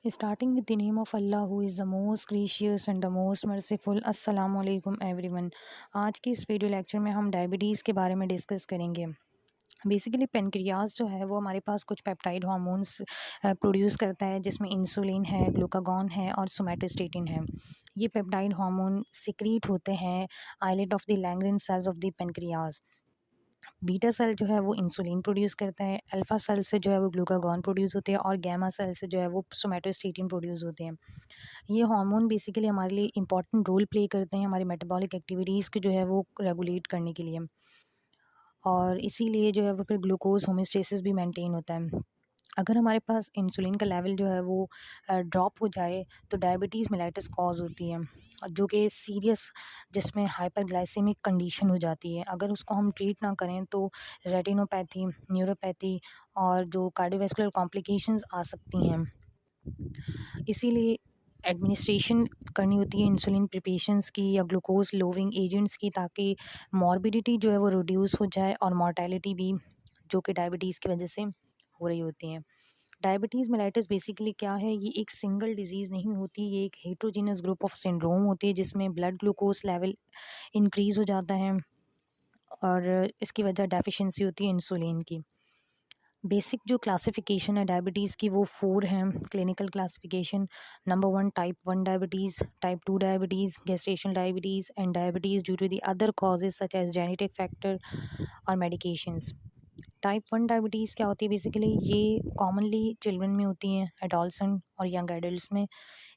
Starting with the name of Allah who is the most gracious and the most merciful. अस्सलामु अलैकुम everyone. आज की इस video lecture में हम डायबिटीज़ के बारे में डिस्कस करेंगे। बेसिकली पेनक्रियाज जो है वो हमारे पास कुछ पेप्टाइड हार्मोन्स प्रोड्यूस करता है, जिसमें इंसुलिन है, ग्लूकागॉन है और सोमैटोस्टेटिन है। ये पेप्टाइड हार्मोन सिक्रीट होते हैं islet of the Langerhans cells of the pancreas. Beta cell जो है वो इंसुलिन प्रोड्यूस करता है, अल्फ़ा सेल से जो है वो ग्लूकागॉन प्रोड्यूस होते हैं और गैमा सेल से जो है वो सोमैटोस्टेटिन प्रोड्यूस होते हैं। ये हार्मोन बेसिकली हमारे लिए इंपॉर्टेंट रोल प्ले करते हैं हमारी मेटाबॉलिक एक्टिविटीज़ को जो है वो रेगुलेट करने के लिए, और इसीलिए जो है वो फिर ग्लूकोज होमियोस्टेसिस भी मेंटेन होता है। अगर हमारे पास इंसुलिन का लेवल जो है वो ड्रॉप हो जाए तो डायबिटीज़ मेलाइटस कॉज होती है, और जो कि सीरियस, जिसमें हाइपरग्लाइसेमिक कंडीशन हो जाती है। अगर उसको हम ट्रीट ना करें तो रेटिनोपैथी, न्यूरोपैथी और जो कार्डियोवैस्कुलर कॉम्प्लिकेशंस आ सकती हैं। इसीलिए एडमिनिस्ट्रेशन करनी होती है इंसुलिन प्रिपरेशंस की या ग्लूकोज लोविंग एजेंट्स की, ताकि मॉर्बिडिटी जो है वो रिड्यूस हो जाए और मॉर्टेलिटी भी, जो कि डायबिटीज़ की वजह से हो रही होती हैं। डायबिटीज़ मेलाइटस बेसिकली क्या है? ये एक सिंगल डिजीज़ नहीं होती, ये एक हेट्रोजीनियस ग्रुप ऑफ सिंड्रोम होती है, जिसमें ब्लड ग्लूकोज लेवल इंक्रीज़ हो जाता है और इसकी वजह डेफिशिएंसी होती है इंसुलिन की। बेसिक जो क्लासिफिकेशन है डायबिटीज़ की वो 4 हैं clinical classification. Number 1 type 1 diabetes, type 2 diabetes, gestational diabetes and diabetes due to the other causes such as genetic factor और मेडिकेशंस। टाइप 1 डायबिटीज़ क्या होती है? बेसिकली ये कॉमनली चिल्ड्रन में होती हैं, एडोलसेंट और यंग एडल्ट्स में।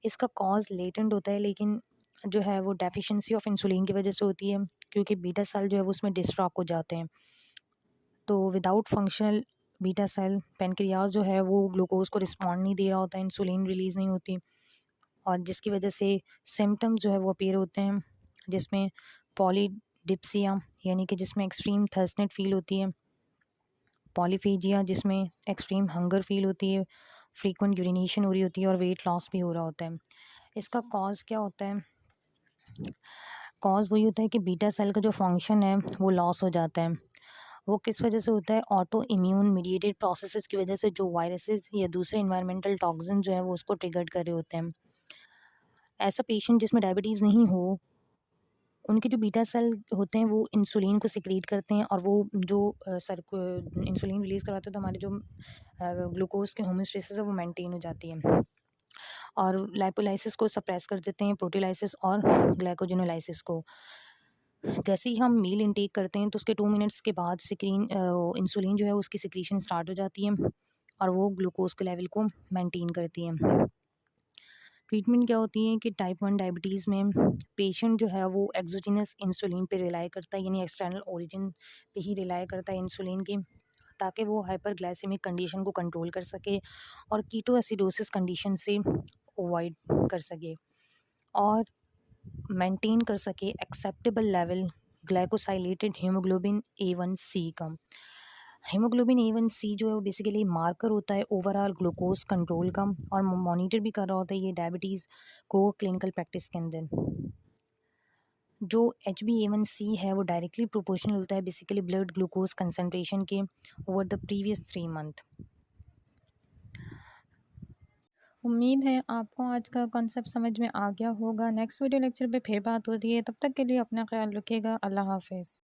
इसका कॉज लेटेंट होता है, लेकिन जो है वो डेफिशिएंसी ऑफ इंसुलिन की वजह से होती है, क्योंकि बीटा सेल जो है वो उसमें डिस्ट्रॉक हो जाते हैं। तो without functional beta cell pancreas जो है वो ग्लूकोज को रिस्पॉन्ड नहीं दे रहा होता है, इंसुलिन रिलीज़ नहीं होती, और जिसकी वजह से सिम्टम्स जो है वो अपीयर होते हैं, जिसमें पॉलीडिप्सिया यानी कि जिसमें एक्सट्रीम थर्स्टनेस फील होती है, पॉलीफेजिया जिसमें एक्सट्रीम हंगर फील होती है, फ्रीक्वेंट यूरिनेशन हो रही होती है और वेट लॉस भी हो रहा होता है। इसका कॉज क्या होता है? कॉज वही होता है कि बीटा सेल का जो फंक्शन है वो लॉस हो जाता है। वो किस वजह से होता है? ऑटो इम्यून मीडिएटेड प्रोसेसेस की वजह से, जो वायरसेस या दूसरे इन्वायरमेंटल टॉक्सिन जो है वो उसको ट्रिगर्ड कर रहे होते हैं। ऐसा पेशेंट जिसमें डायबिटीज़ नहीं हो, उनके जो बीटा सेल होते हैं वो इंसुलिन को सिक्रीट करते हैं, और वो जो इंसुलिन रिलीज़ करवाते हैं, तो हमारे जो ग्लूकोज के होमोस्टेसिस है वो मेंटेन हो जाती है, और लाइपोलाइसिस को सप्रेस कर देते हैं, प्रोटीलाइसिस और ग्लाइकोजेनोलाइसिस को। जैसे ही हम मील इनटेक करते हैं तो उसके 2 मिनट्स के बाद इंसुलिन जो है उसकी सिक्रीशन स्टार्ट हो जाती है, और वो ग्लूकोज के लेवल को मेंटेन करती है। ट्रीटमेंट क्या होती है कि टाइप 1 डायबिटीज़ में पेशेंट जो है वो एक्सोजीनस इंसुलिन पे रिलाई करता है, यानी एक्सटर्नल ओरिजिन पे ही रिलाई करता है इंसुलिन की, ताकि वो हाइपरग्लाइसेमिक कंडीशन को कंट्रोल कर सके और कीटोएसिडोसिस कंडीशन से अवॉइड कर सके, और मेंटेन कर सके acceptable level glycosylated haemoglobin A1C का। हीमोग्लोबिन A1C जो है वो बेसिकली मार्कर होता है ओवरऑल ग्लूकोज कंट्रोल का, और मॉनिटर भी कर रहा होता है ये डायबिटीज़ को क्लिनिकल प्रैक्टिस के अंदर। जो HbA1c है वो डायरेक्टली प्रोपोर्शनल होता है बेसिकली ब्लड ग्लूकोज कंसनट्रेशन के ओवर द प्रीवियस 3 मंथ। उम्मीद है आपको आज का कॉन्सेप्ट समझ में आ गया होगा। नेक्स्ट वीडियो लेक्चर पे फिर बात होती है, तब तक के लिए अपना ख्याल रखिएगा। अल्लाह हाफिज़।